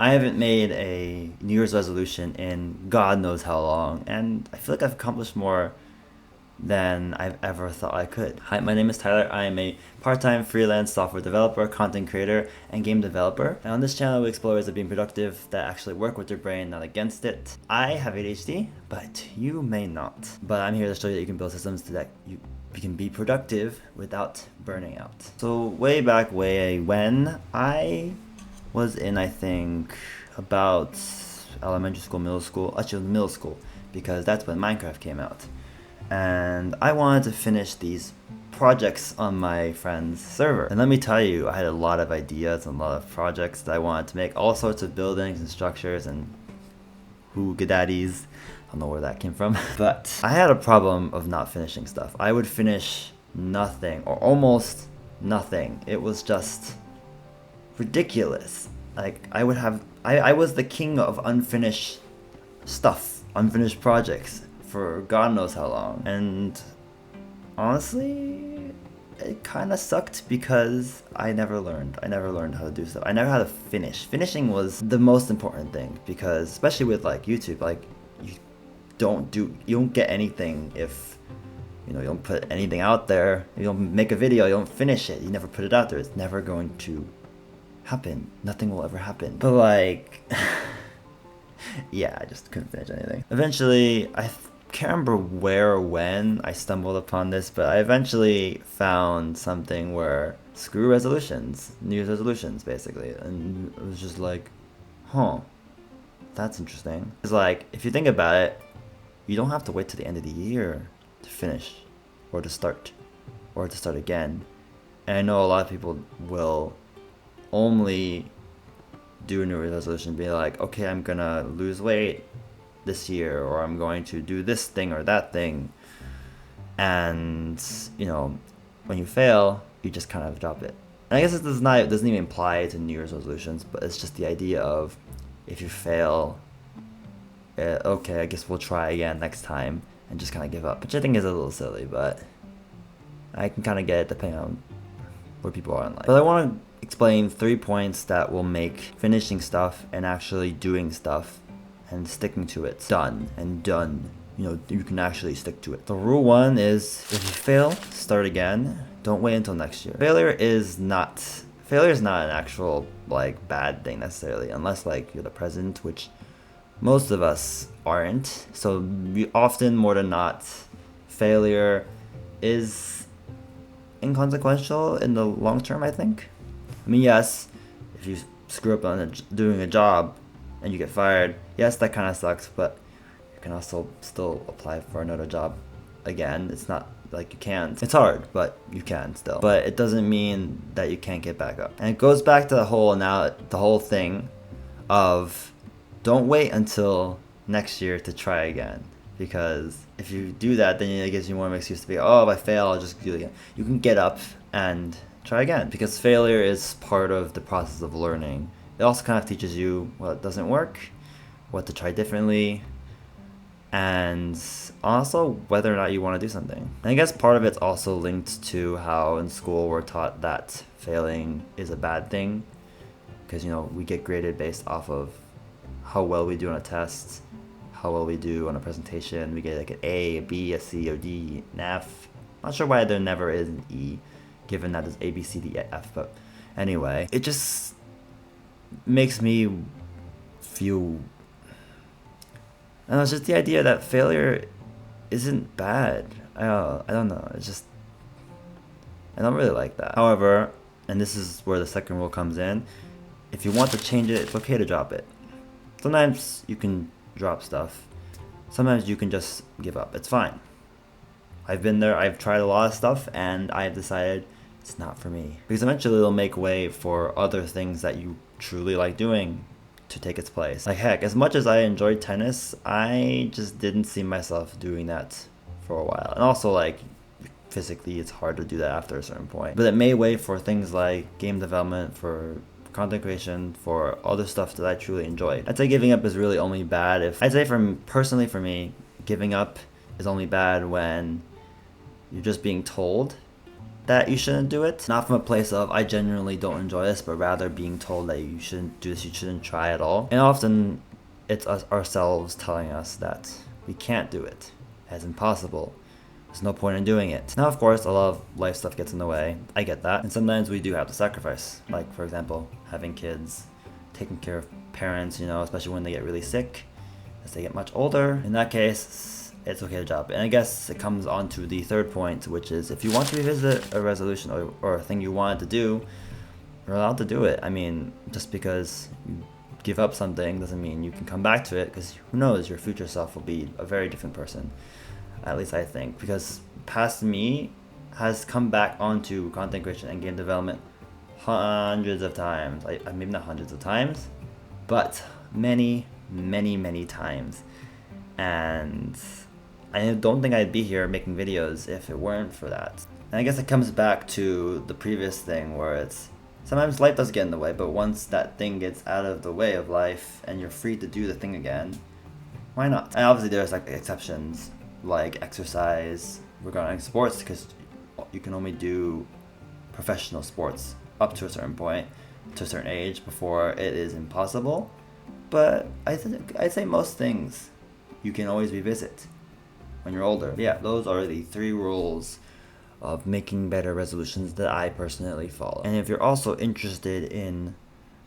I haven't made a New Year's resolution in God knows how long, and I feel like I've accomplished more than I've ever thought I could. Hi, my name is Tyler. I am a part-time freelance software developer, content creator, and game developer. And on this channel, we explore ways of being productive that actually work with your brain, not against it. I have ADHD, but you may not. But I'm here to show you that you can build systems so that you can be productive without burning out. So way back when I was in, I think, about elementary school, middle school, actually middle school, because that's when Minecraft came out. And I wanted to finish these projects on my friend's server. And let me tell you, I had a lot of ideas and a lot of projects that I wanted to make, all sorts of buildings and structures and hoogadaddies. I don't know where that came from. But I had a problem of not finishing stuff. I would finish nothing, or almost nothing. It was just ridiculous. Like, I was the king of unfinished stuff, unfinished projects for God knows how long. And honestly, it kind of sucked because I never learned. I never learned how to do stuff. I never had to finish. Finishing was the most important thing, because especially with like YouTube, like you don't get anything if you don't put anything out there. You don't make a video, you don't finish it, you never put it out there. It's never going to happen. Nothing will ever happen. But like yeah, I just couldn't finish anything. Eventually, I can't remember where or when I stumbled upon this, but I eventually found something where screw resolutions, New Year's resolutions basically, and it was just like, huh, that's interesting. It's like, if you think about it, you don't have to wait to the end of the year to finish, or to start again. And I know a lot of people will only do a New Year's resolution, be like, okay, I'm gonna lose weight this year, or I'm going to do this thing or that thing, and when you fail, you just kind of drop it. And I guess it doesn't even apply to New Year's resolutions, but it's just the idea of, if you fail, okay, I guess we'll try again next time, and just kind of give up, which I think is a little silly, but I can kind of get it depending on where people are in life. But I want to explain 3 points that will make finishing stuff and actually doing stuff and sticking to it done. You can actually stick to it. The rule 1 is, if you fail, start again. Don't wait until next year. Failure is not an actual like bad thing necessarily, unless like you're the president, which most of us aren't. So often, more than not, failure is inconsequential in the long term, I think. I mean, yes, if you screw up on doing a job and you get fired, yes, that kind of sucks, but you can also still apply for another job again. It's not like you can't. It's hard, but you can still. But it doesn't mean that you can't get back up. And it goes back to the whole thing of, don't wait until next year to try again. Because if you do that, then it gives you more of an excuse to be, oh, if I fail, I'll just do it again. You can get up and try again, because failure is part of the process of learning. It also kind of teaches you what doesn't work, what to try differently, and also whether or not you want to do something. And I guess part of it's also linked to how in school we're taught that failing is a bad thing, because we get graded based off of how well we do on a test, how well we do on a presentation. We get like an A, a B, a C, or D, an F. Not sure why there never is an E, given that there's A, B, C, D, F, but anyway, it just makes me feel, and it's just the idea that failure isn't bad. I don't know, it's just, I don't really like that. However, and this is where the second rule comes in, if you want to change it, it's okay to drop it. Sometimes you can drop stuff. Sometimes you can just give up. It's fine. I've been there. I've tried a lot of stuff, and I've decided it's not for me. Because eventually it'll make way for other things that you truly like doing to take its place. Like heck, as much as I enjoyed tennis, I just didn't see myself doing that for a while. And also, like, physically it's hard to do that after a certain point. But it made way for things like game development, for content creation, for other stuff that I truly enjoyed. I'd say giving up is really only bad if, I'd say personally for me, giving up is only bad when you're just being told that you shouldn't do it. Not from a place of I genuinely don't enjoy this, but rather being told that you shouldn't do this, you shouldn't try at all. And often it's us ourselves telling us that we can't do it, it's impossible. There's no point in doing it. Now, of course, a lot of life stuff gets in the way. I get that. And sometimes we do have to sacrifice. Like, for example, having kids, taking care of parents, you know, especially when they get really sick, as they get much older. In that case, it's okay to drop it. And I guess it comes on to the third point, which is if you want to revisit a resolution or a thing you wanted to do, you're allowed to do it. I mean, just because you give up something doesn't mean you can come back to it, because who knows, your future self will be a very different person. At least I think, because past me has come back onto content creation and game development hundreds of times. Maybe not hundreds of times, but many times. And I don't think I'd be here making videos if it weren't for that. And I guess it comes back to the previous thing where it's sometimes life does get in the way, but once that thing gets out of the way of life and you're free to do the thing again, why not? And obviously there's like exceptions, like exercise regarding sports, because you can only do professional sports up to a certain point, to a certain age, before it is impossible. But I'd say most things you can always revisit when you're older. Yeah, those are the 3 rules of making better resolutions that I personally follow. And if you're also interested in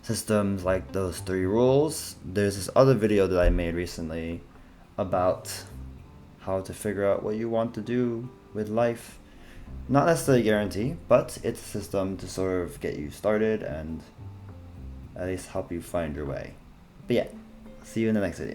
systems like those 3 rules, there's this other video that I made recently about how to figure out what you want to do with life. Not necessarily guarantee, but it's a system to sort of get you started and at least help you find your way. But yeah, see you in the next video.